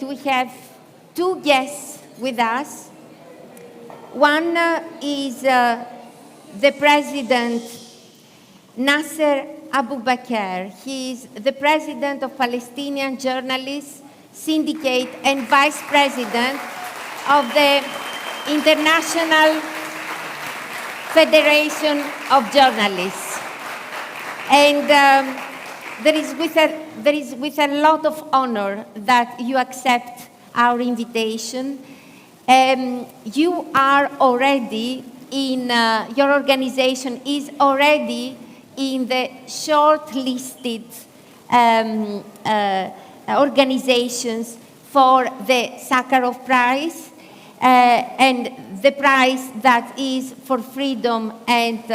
We have two guests with us. One is the president, Nasser Abu Bakr. He is the president of Palestinian Journalists Syndicate and vice president of the International Federation of Journalists. And there is with a lot of honor that you accept our invitation. You are already in, your organization is already in the shortlisted organizations for the Sakharov Prize, and the prize that is for freedom and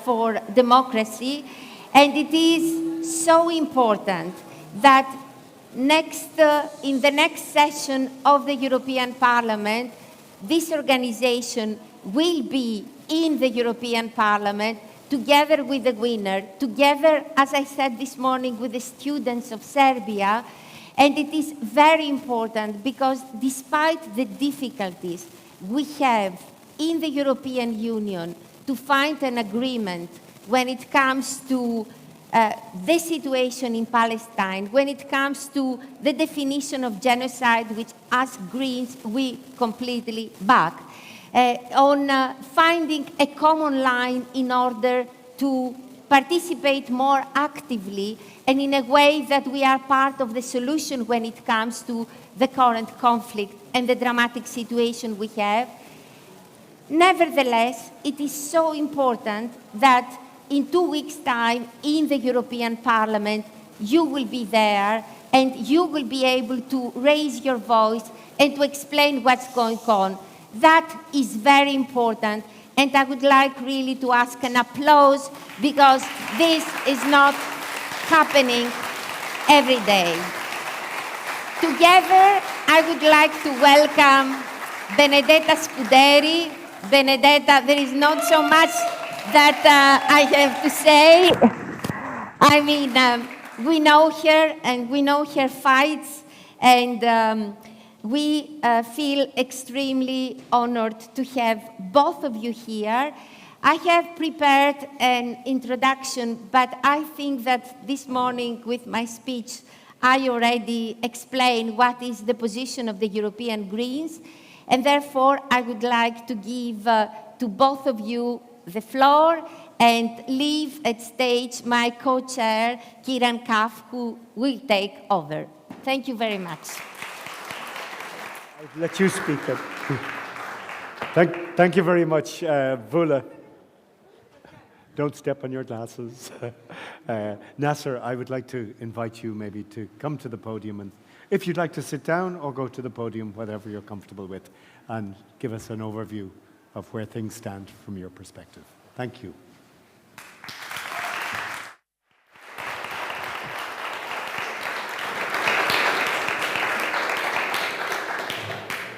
for democracy. And it is so important that in the next session of the European Parliament, this organization will be in the European Parliament together with the winner, together, as I said this morning, with the students of Serbia. And it is very important because despite the difficulties we have in the European Union to find an agreement when it comes to the situation in Palestine, when it comes to the definition of genocide, which as Greens we completely back, on finding a common line in order to participate more actively and in a way that we are part of the solution when it comes to the current conflict and the dramatic situation we have. Nevertheless, it is so important that in 2 weeks' time in the European Parliament, you will be there and you will be able to raise your voice and to explain what's going on. That is very important, and I would like really to ask an applause because this is not happening every day. Together, I would like to welcome Benedetta Scuderi. Benedetta, there is not so much that I have to say. I mean, we know her and we know her fights, and we feel extremely honored to have both of you here. I have prepared an introduction, but I think that this morning with my speech, I already explained what is the position of the European Greens, and therefore I would like to give to both of you the floor and leave at stage my co-chair, Kiran Kaf, who will take over. Thank you very much. I'll let you speak then. Thank you very much, Vula. Don't step on your glasses. Nasser, I would like to invite you maybe to come to the podium, and if you'd like to sit down or go to the podium, whatever you're comfortable with, and give us an overview of where things stand from your perspective. Thank you.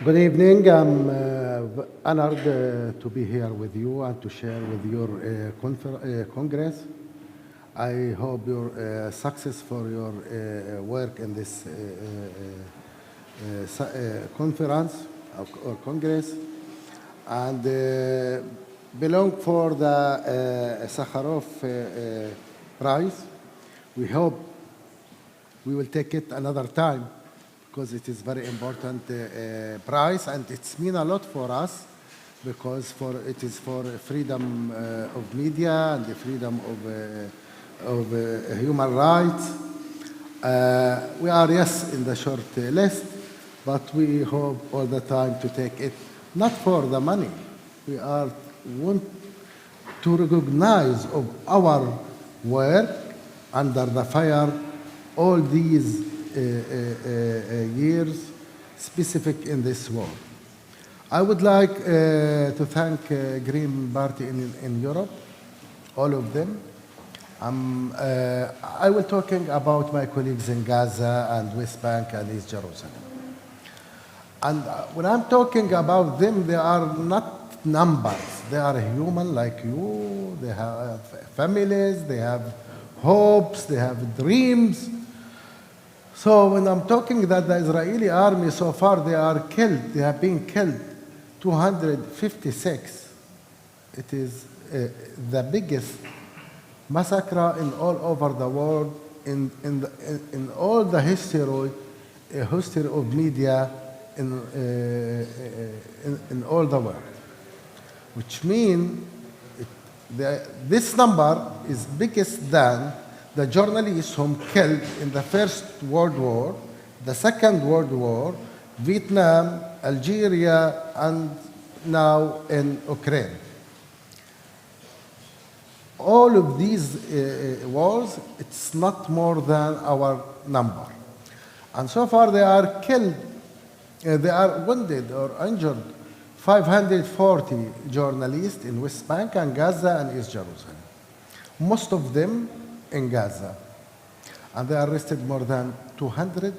Good evening. I'm honored to be here with you and to share with your Congress. I hope your success for your work in this conference or Congress, and belong for the Sakharov Prize. We hope we will take it another time, because it is very important prize, and it's mean a lot for us, because it is for freedom of media and the freedom of human rights. We are, yes, in the short list, but we hope all the time to take it, not for the money. We want to recognize of our work under the fire all these years specific in this war. I would like to thank Green Party in Europe, all of them. I will talking about my colleagues in Gaza and West Bank and East Jerusalem. And when I'm talking about them, they are not numbers. They are human like you. They have families, they have hopes, they have dreams. So when I'm talking that the Israeli army so far they have been killed 256. It is the biggest massacre in all over the world in all the history of media in all the world, which means this number is biggest than the journalists whom killed in the First World War, the Second World War, Vietnam, Algeria, and now in Ukraine. All of these wars, it's not more than our number. And so far they are killed, they are wounded or injured 540 journalists in West Bank and Gaza and East Jerusalem. Most of them in Gaza. And they arrested more than 200,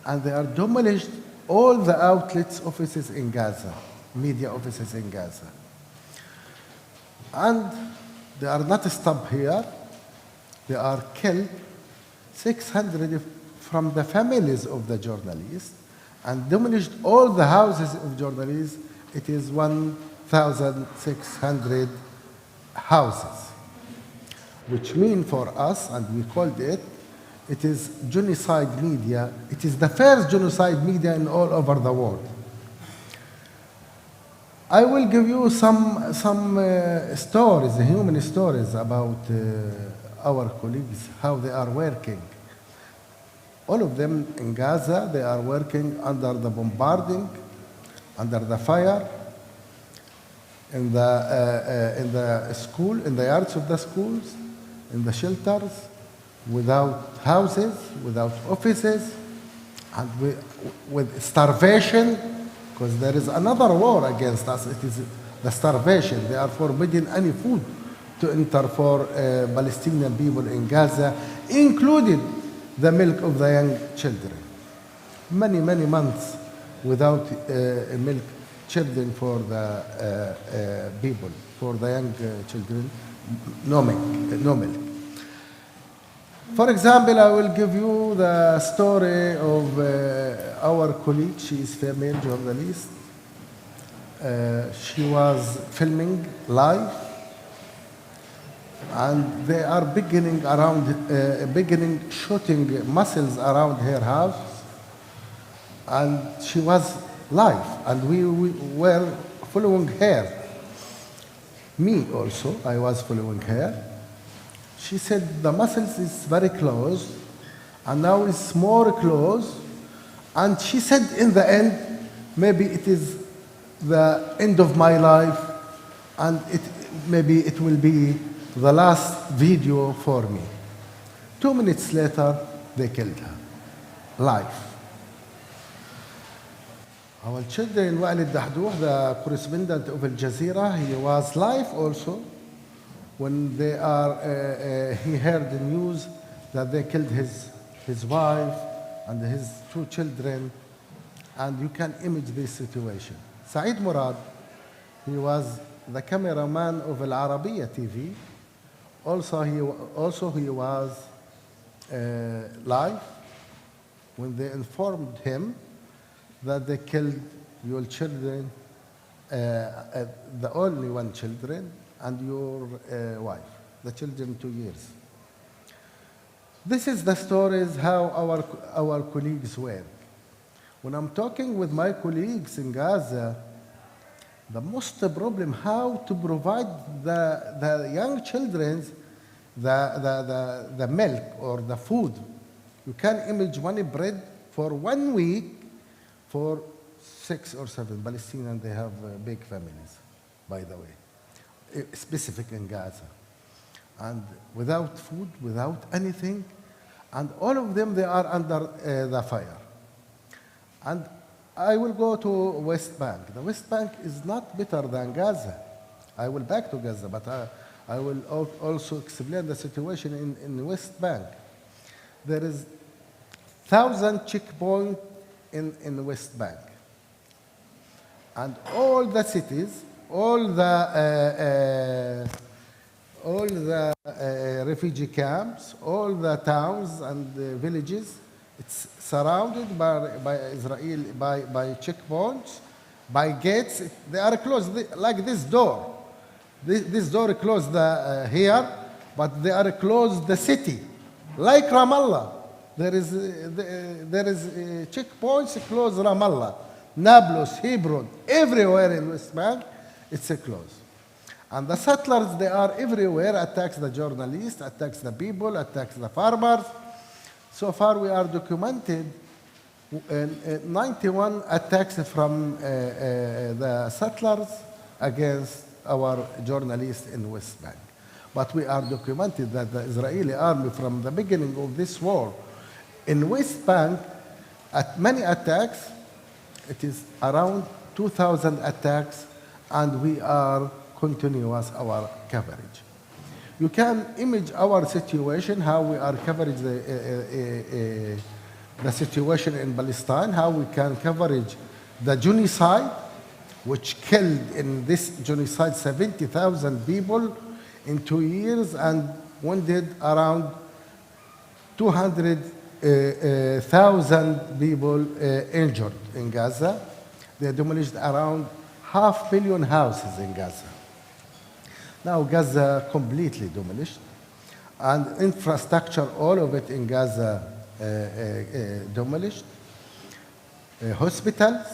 and they are demolished all the outlets offices in Gaza, media offices in Gaza. And they are not stopped here. They are killed 600 from the families of the journalists and demolished all the houses of journalists. It is 1,600 houses, which means for us, and we called it, it is genocide media. It is the first genocide media in all over the world. I will give you some stories, human stories about our colleagues, how they are working. All of them in Gaza, they are working under the bombarding, under the fire, in the school, in the yards of the schools, in the shelters, without houses, without offices, and with starvation, because there is another war against us. It is the starvation. They are forbidding any food to enter for Palestinian people in Gaza, including the milk of the young children. Many, many months without milk children for the people, for the young children, no milk. For example, I will give you the story of our colleague. She is a female journalist. She was filming live, and they are beginning shooting missiles around her house, and she was live, and we were following her. Me also, I was following her. She said the missiles is very close, and now it's more close, and she said in the end, maybe it is the end of my life, and maybe it will be the last video for me. 2 minutes later, they killed her, live. Our children, Walid Dahduh, the correspondent of Al Jazeera, he was live also when they he heard the news that they killed his wife and his 2 children, and you can image this situation. Saeed Murad, he was the cameraman of Al Arabiya TV. Also, he was live when they informed him that they killed your children, the only 1 children, and your wife, the children 2 years. This is the stories how our colleagues work. When I'm talking with my colleagues in Gaza, the most problem how to provide the young children the milk or the food. You can image 1 bread for 1 week for 6 or 7 Palestinians. They have big families, by the way, specific in Gaza, and without food, without anything, and all of them they are under the fire. And I will go to West Bank. The West Bank is not better than Gaza. I will back to Gaza, but I will also explain the situation in West Bank. There is 1,000 checkpoints in West Bank. And all the cities, all the refugee camps, all the towns and the villages, It's surrounded by Israel, by checkpoints, by gates. They are closed, like this door. This door closed here, but they are closed the city, like Ramallah. There is checkpoints close Ramallah, Nablus, Hebron, everywhere in West Bank, it's a close. And the settlers, they are everywhere, attacks the journalists, attacks the people, attacks the farmers. So far we are documented 91 attacks from the settlers against our journalists in West Bank. But we are documented that the Israeli army from the beginning of this war in West Bank, at many attacks, it is around 2,000 attacks, and we are continuous our coverage. You can image our situation, how we are covering the situation in Palestine, how we can coverage the genocide, which killed in this genocide 70,000 people in 2 years and wounded around 200,000 people injured in Gaza. They demolished around 500,000 houses in Gaza. Now Gaza completely demolished, and infrastructure, all of it in Gaza demolished. Hospitals,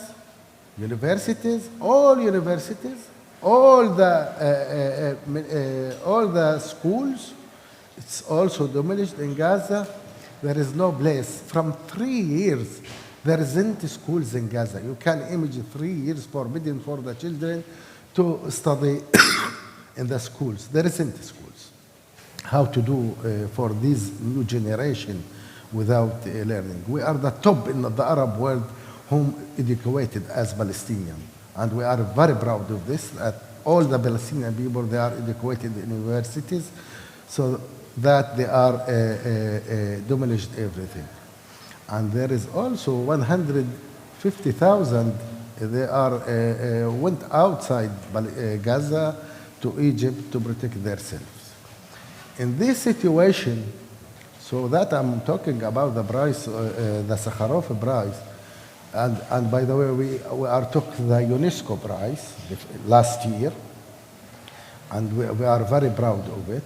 universities, all the schools, it's also demolished in Gaza. There is no place. From 3 years, there isn't schools in Gaza. You can imagine 3 years forbidden for the children to study in the schools. There isn't schools. How to do for this new generation without learning? We are the top in the Arab world whom educated as Palestinian. And we are very proud of this, that all the Palestinian people, they are educated in universities, so that they are demolished everything. And there is also 150,000, they are went outside Gaza to Egypt to protect themselves. In this situation, so that I'm talking about the prize, the Sakharov prize, and by the way, we are took the UNESCO prize last year, and we are very proud of it.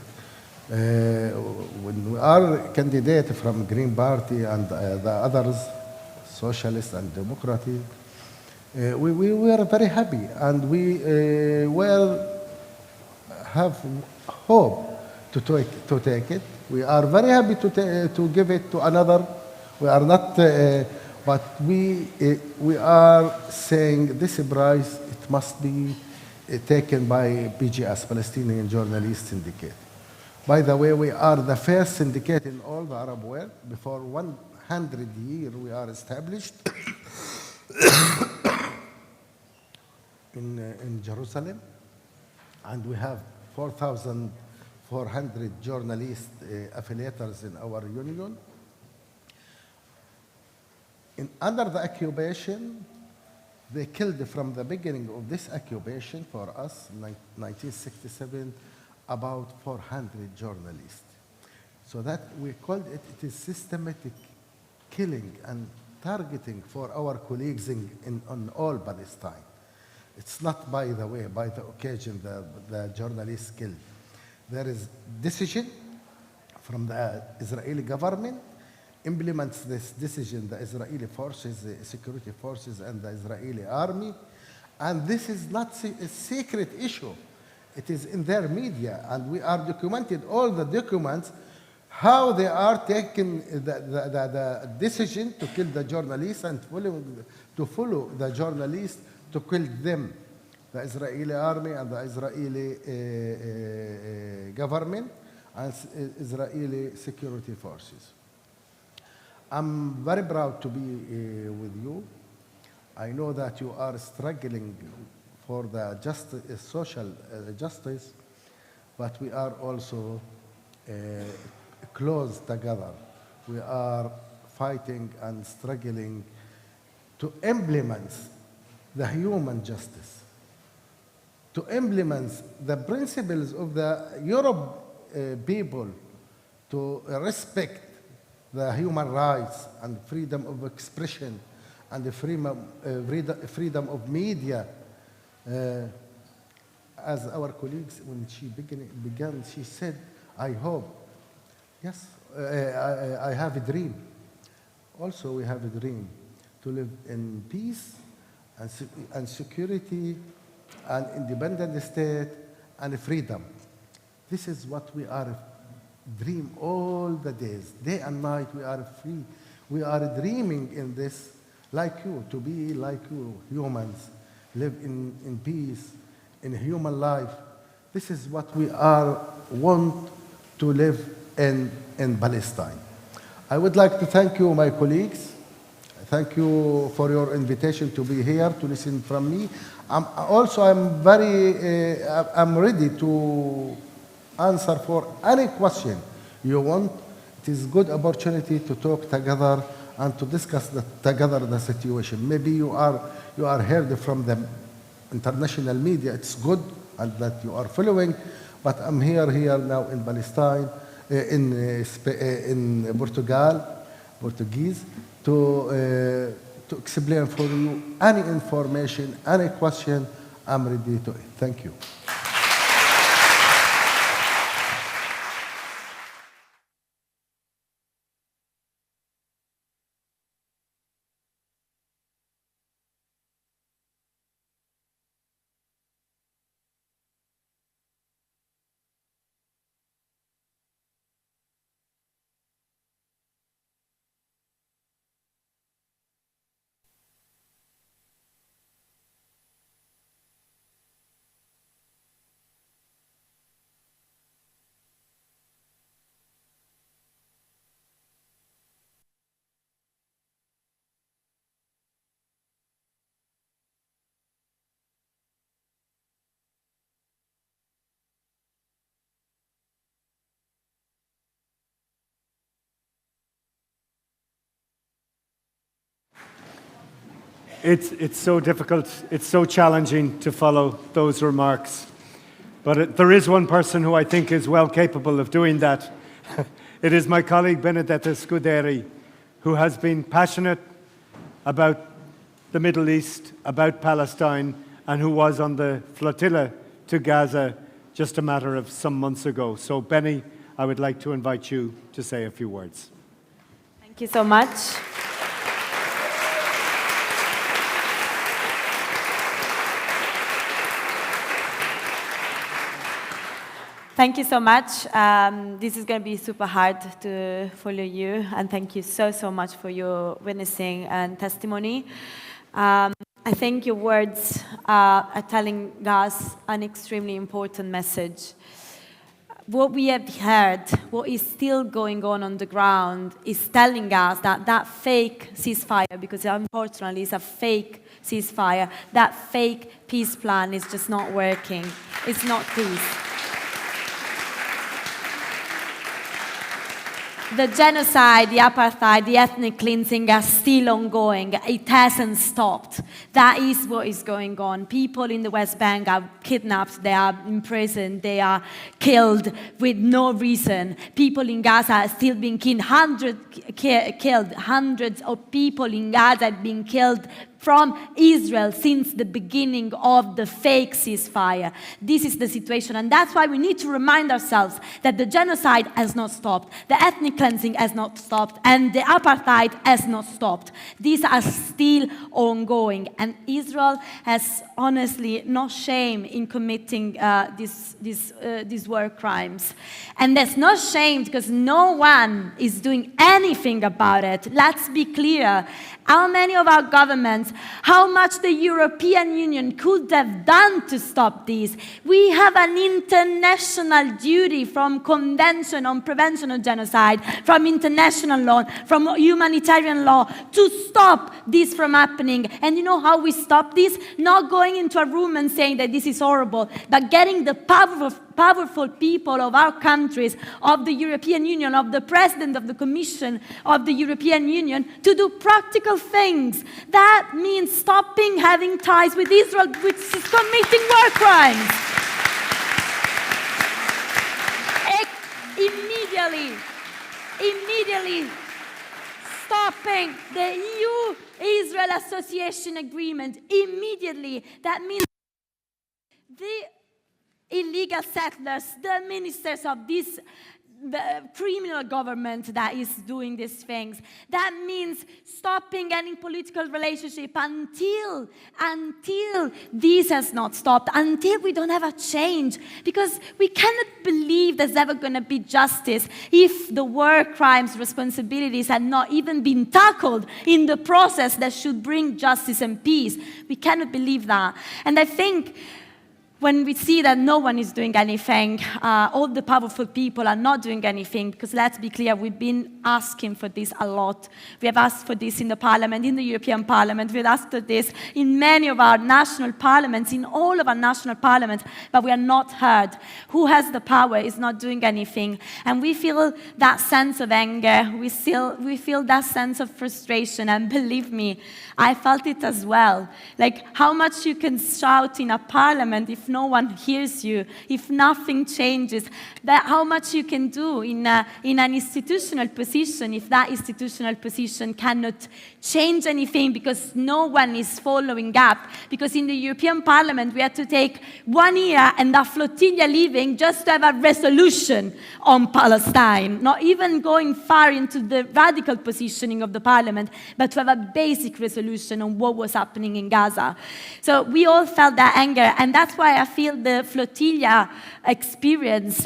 When we are candidate from Green Party and the others, Socialist and Democratic, we were very happy, and we will have hope to take it. We are very happy to give it to another. We are not, but we are saying this prize, it must be taken by PJS, Palestinian Journalist Syndicate. By the way, we are the first syndicate in all the Arab world. Before 100 years, we are established in Jerusalem, and we have 4,400 journalists, affiliators in our union. Under the occupation, they killed from the beginning of this occupation for us, in 1967, about 400 journalists. So that we called it, it is systematic killing and targeting for our colleagues on all Palestine. It's not, by the way, by the occasion the journalists killed. There is decision from the Israeli government, implements this decision, the Israeli forces, the security forces, and the Israeli army. And this is not a secret issue. It is in their media, and we are documented all the documents, how they are taking the decision to kill the journalists and to follow the journalists to kill them, the Israeli army and the Israeli government and Israeli security forces. I'm very proud to be with you. I know that you are struggling for the social justice, but we are also close together. We are fighting and struggling to implement the human justice, to implement the principles of the Europe people, to respect the human rights and freedom of expression and the freedom of media. As our colleagues, when she began, she said, I hope. Yes, I have a dream. Also, we have a dream to live in peace and security and independent state and freedom. This is what we are dream all the days. Day and night we are free. We are dreaming in this, like you, to be like you, humans, live in peace, in human life. This is what we want to live in Palestine. I would like to thank you, my colleagues. Thank you for your invitation to be here to listen from me. I'm ready to answer for any question you want. It is a good opportunity to talk together and to discuss together the situation. Maybe you are heard from the international media. It's good and that you are following, but I'm here now in Palestine, in Portuguese, to explain for you any information, any question. I'm ready to. Thank you. It's so difficult, it's so challenging to follow those remarks. But there is one person who I think is well capable of doing that. It is my colleague Benedetta Scuderi, who has been passionate about the Middle East, about Palestine, and who was on the flotilla to Gaza just a matter of some months ago. So, Benny, I would like to invite you to say a few words. Thank you so much. Thank you so much. This is going to be super hard to follow you, and thank you so much for your witnessing and testimony. I think your words are telling us an extremely important message. What we have heard, what is still going on the ground, is telling us that that fake ceasefire, because unfortunately it's a fake ceasefire, that fake peace plan is just not working. It's not peace. The genocide, the apartheid, the ethnic cleansing are still ongoing. It hasn't stopped. That is what is going on. People in the West Bank are kidnapped, they are imprisoned, they are killed with no reason. People in Gaza are still being killed. Hundreds of people in Gaza have been killed from Israel since the beginning of the fake ceasefire. This is the situation, and that's why we need to remind ourselves that the genocide has not stopped, the ethnic cleansing has not stopped, and the apartheid has not stopped. These are still ongoing, and Israel has honestly no shame in committing these war crimes. And there's no shame because no one is doing anything about it. Let's be clear. How many of our governments, how much the European Union could have done to stop this? We have an international duty from Convention on Prevention of Genocide, from international law, from humanitarian law, to stop this from happening. And you know how we stop this? Not going into a room and saying that this is horrible, but getting the powerful people of our countries, of the European Union, of the President of the Commission of the European Union, to do practical things. That means stopping having ties with Israel, which is committing war crimes. Immediately, stopping the EU-Israel Association Agreement immediately. That means the illegal settlers, the ministers of this criminal government that is doing these things. That means stopping any political relationship until this has not stopped, until we don't have a change. Because we cannot believe there's ever going to be justice if the war crimes responsibilities had not even been tackled in the process that should bring justice and peace. We cannot believe that. And I think when we see that no one is doing anything, all the powerful people are not doing anything, because let's be clear, we've been asking for this a lot. We have asked for this in the Parliament, in the European Parliament. We've asked for this in many of our national parliaments, in all of our national parliaments, but we are not heard. Who has the power is not doing anything. And we feel that sense of anger. We feel that sense of frustration. And believe me, I felt it as well. Like how much you can shout in a parliament if no one hears you, if nothing changes, that how much you can do in an institutional position if that institutional position cannot change anything because no one is following up. Because in the European Parliament we had to take 1 year and a flotilla leaving just to have a resolution on Palestine, not even going far into the radical positioning of the Parliament, but to have a basic resolution on what was happening in Gaza. So we all felt that anger, and that's why I feel the flotilla experience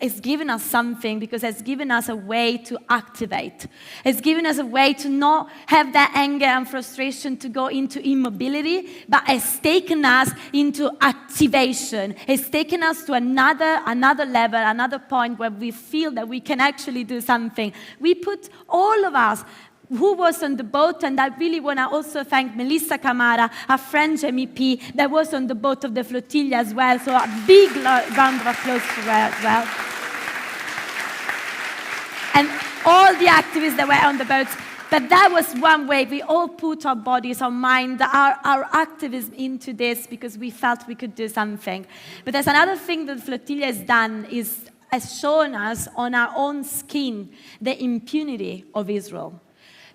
is giving us something, because it's given us a way to activate. It's given us a way to not have that anger and frustration to go into immobility, but it's taken us into activation. It's taken us to another level, another point where we feel that we can actually do something. We put all of us who was on the boat, and I really want to also thank Melissa Camara, a French MEP that was on the boat of the flotilla as well, so a big round of applause for her as well. And all the activists that were on the boats. But that was one way we all put our bodies, our mind, our activism into this because we felt we could do something. But there's another thing that the flotilla has done, has shown us on our own skin the impunity of Israel.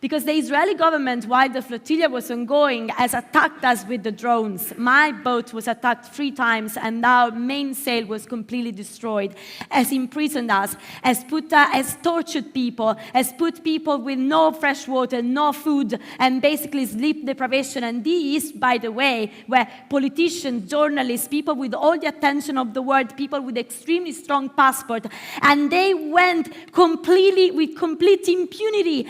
Because the Israeli government, while the flotilla was ongoing, has attacked us with the drones. My boat was attacked 3 times, and our mainsail was completely destroyed, has imprisoned us, has tortured people, has put people with no fresh water, no food, and basically sleep deprivation. And this, by the way, where politicians, journalists, people with all the attention of the world, people with extremely strong passport, and they went with complete impunity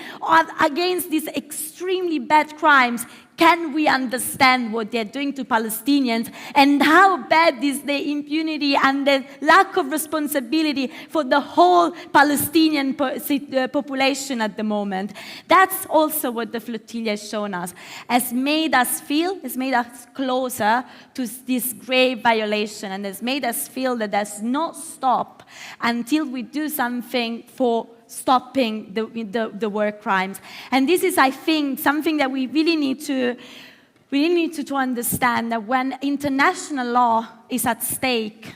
against these extremely bad crimes. Can we understand what they're doing to Palestinians and how bad is the impunity and the lack of responsibility for the whole Palestinian population at the moment? That's also what the flotilla has shown us. Has made us closer to this grave violation, and has made us feel that there's no stop until we do something for stopping the war crimes. And this is, I think, something that we really need to understand, that when international law is at stake,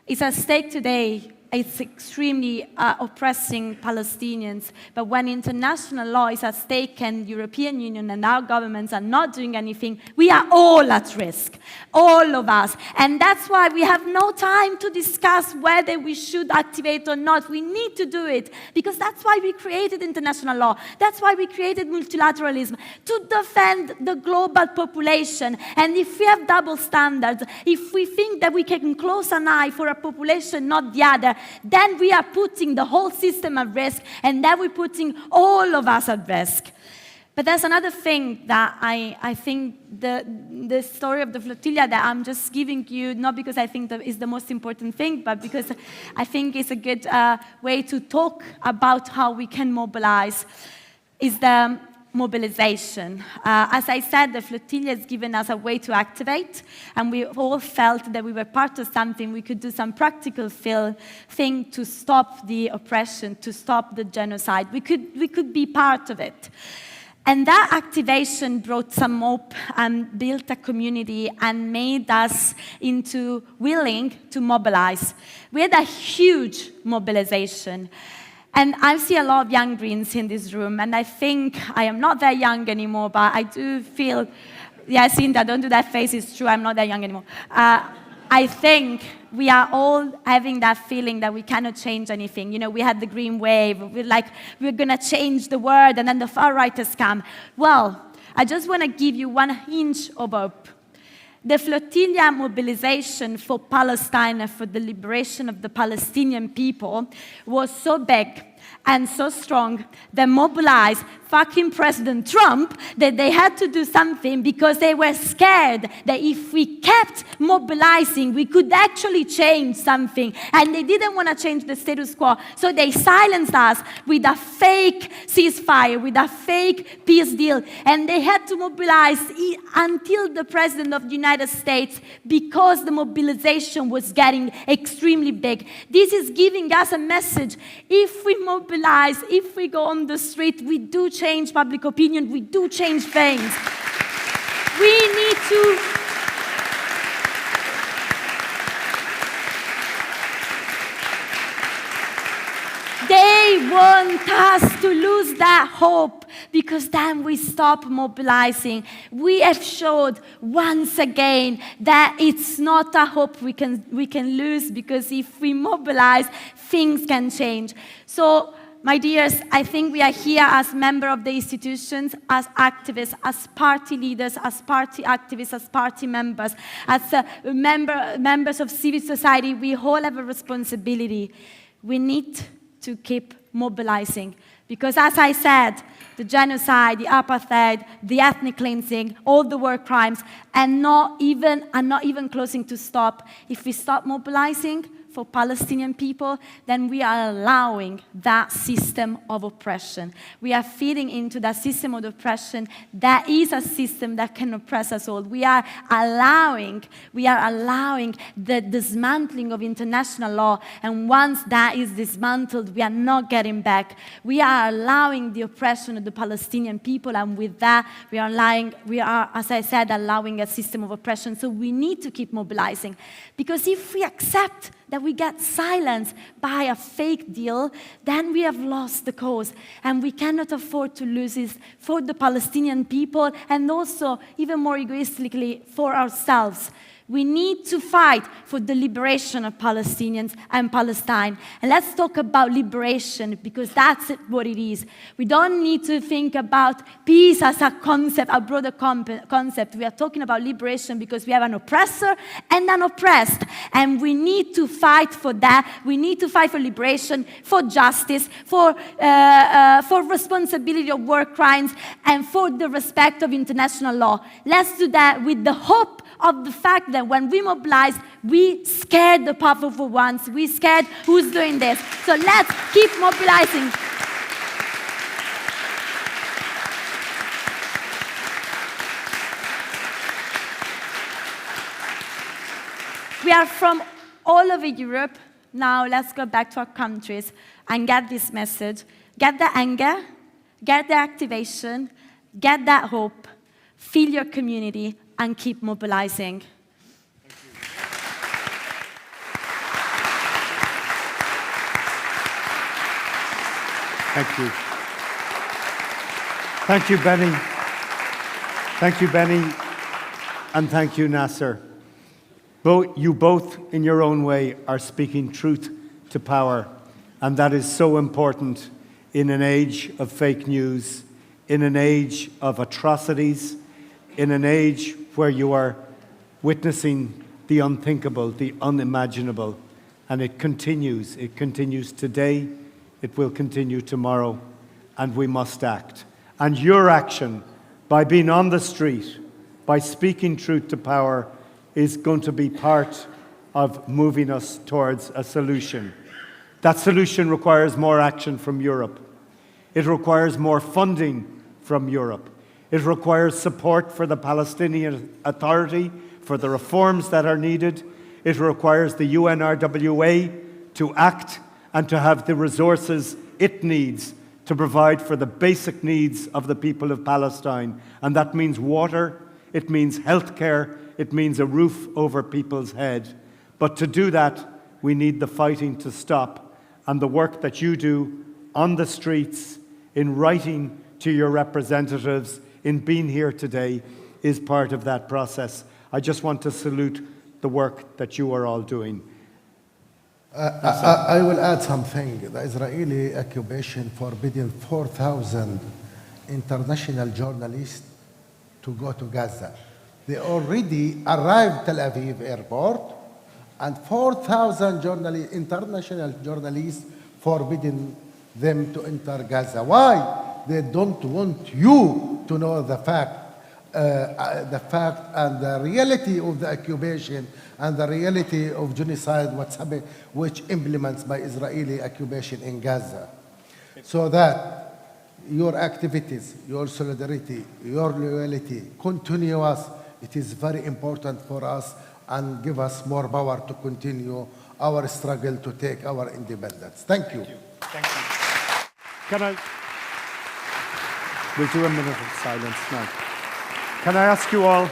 today. It's extremely oppressing Palestinians. But when international law is at stake and European Union and our governments are not doing anything, we are all at risk, all of us. And that's why we have no time to discuss whether we should activate or not. We need to do it, because that's why we created international law. That's why we created multilateralism, to defend the global population. And if we have double standards, if we think that we can close an eye for a population, not the other, then we are putting the whole system at risk, and then we're putting all of us at risk. But there's another thing that I think the story of the flotilla that I'm just giving you, not because I think that is the most important thing, but because I think it's a good way to talk about how we can mobilize, is the mobilization. As I said, the flotilla has given us a way to activate, and we all felt that we were part of something. We could do some practical thing to stop the oppression, to stop the genocide. We could be part of it. And that activation brought some hope and built a community and made us willing to mobilize. We had a huge mobilization. And I see a lot of young Greens in this room, and I think I am not that young anymore, but I do feel, yeah, Cinta, don't do that face, it's true, I'm not that young anymore. I think we are all having that feeling that we cannot change anything. You know, we had the Green Wave, we're gonna change the world, and then the far-righters come. Well, I just wanna give you 1 inch of hope. The flotilla mobilization for Palestine and for the liberation of the Palestinian people was so big and so strong that mobilized fucking President Trump that they had to do something because they were scared that if we kept mobilizing, we could actually change something. And they didn't want to change the status quo. So they silenced us with a fake ceasefire, with a fake peace deal. And they had to mobilize until the President of the United States because the mobilization was getting extremely big. This is giving us a message. If we mobilize, if we go on the street, we do change public opinion, we do change things. We need to they want us to lose that hope because then we stop mobilizing. We have showed once again that it's not a hope we can lose because if we mobilize, things can change. So, my dears, I think we are here as members of the institutions, as activists, as party leaders, as party activists, as party members, as members of civil society. We all have a responsibility. We need to keep mobilizing. Because as I said, the genocide, the apartheid, the ethnic cleansing, all the war crimes are not even closing to stop. If we stop mobilizing for Palestinian people, then we are allowing that system of oppression. We are feeding into that system of oppression that is a system that can oppress us all. We are allowing the dismantling of international law, and once that is dismantled, we are not getting back. We are allowing the oppression of the Palestinian people, and with that, we are, as I said, allowing a system of oppression. So we need to keep mobilizing, because if we accept that we get silenced by a fake deal, then we have lost the cause. And we cannot afford to lose this for the Palestinian people and also, even more egoistically, for ourselves. We need to fight for the liberation of Palestinians and Palestine. And let's talk about liberation, because that's what it is. We don't need to think about peace as a concept, a broader concept. We are talking about liberation because we have an oppressor and an oppressed. And we need to fight for that. We need to fight for liberation, for justice, for responsibility of war crimes, and for the respect of international law. Let's do that with the hope of the fact that when we mobilize, we scared the powerful ones. We scared who's doing this. So let's keep mobilizing. We are from all over Europe. Now let's go back to our countries and get this message. Get the anger, get the activation, get that hope, feel your community, and keep mobilizing. Thank you. Thank you, Benny. Thank you, Benny. And thank you, Nasser. You both, in your own way, are speaking truth to power. And that is so important in an age of fake news, in an age of atrocities, in an age where you are witnessing the unthinkable, the unimaginable. And it continues. It continues today. It will continue tomorrow. And we must act. And your action, by being on the street, by speaking truth to power, is going to be part of moving us towards a solution. That solution requires more action from Europe. It requires more funding from Europe. It requires support for the Palestinian Authority, for the reforms that are needed. It requires the UNRWA to act and to have the resources it needs to provide for the basic needs of the people of Palestine. And that means water, it means healthcare, it means a roof over people's head. But to do that, we need the fighting to stop. And the work that you do on the streets, in writing to your representatives, in being here today, is part of that process. I just want to salute the work that you are all doing. I will add something. The Israeli occupation forbidding 4,000 international journalists to go to Gaza. They already arrived Tel Aviv airport, and 4,000 international journalists forbidden them to enter Gaza. Why? They don't want you to know the fact and the reality of the occupation and the reality of genocide, what's happening, which implements by Israeli occupation in Gaza. So that your activities, your solidarity, your loyalty, continuous, it is very important for us and give us more power to continue our struggle to take our independence. Thank you. Thank you. We'll do a minute of silence now. Can I ask you all,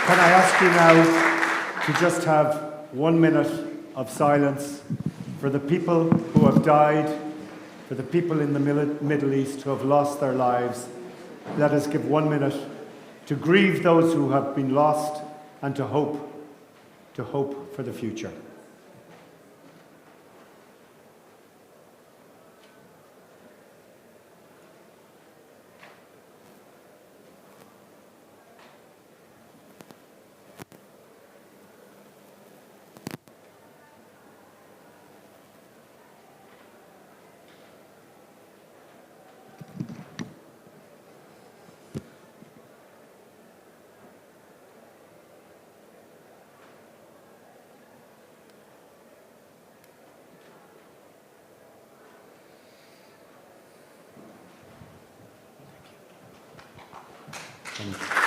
can I ask you now to just have 1 minute of silence for the people who have died, for the people in the Middle East who have lost their lives. Let us give 1 minute to grieve those who have been lost and to hope for the future. Thank you.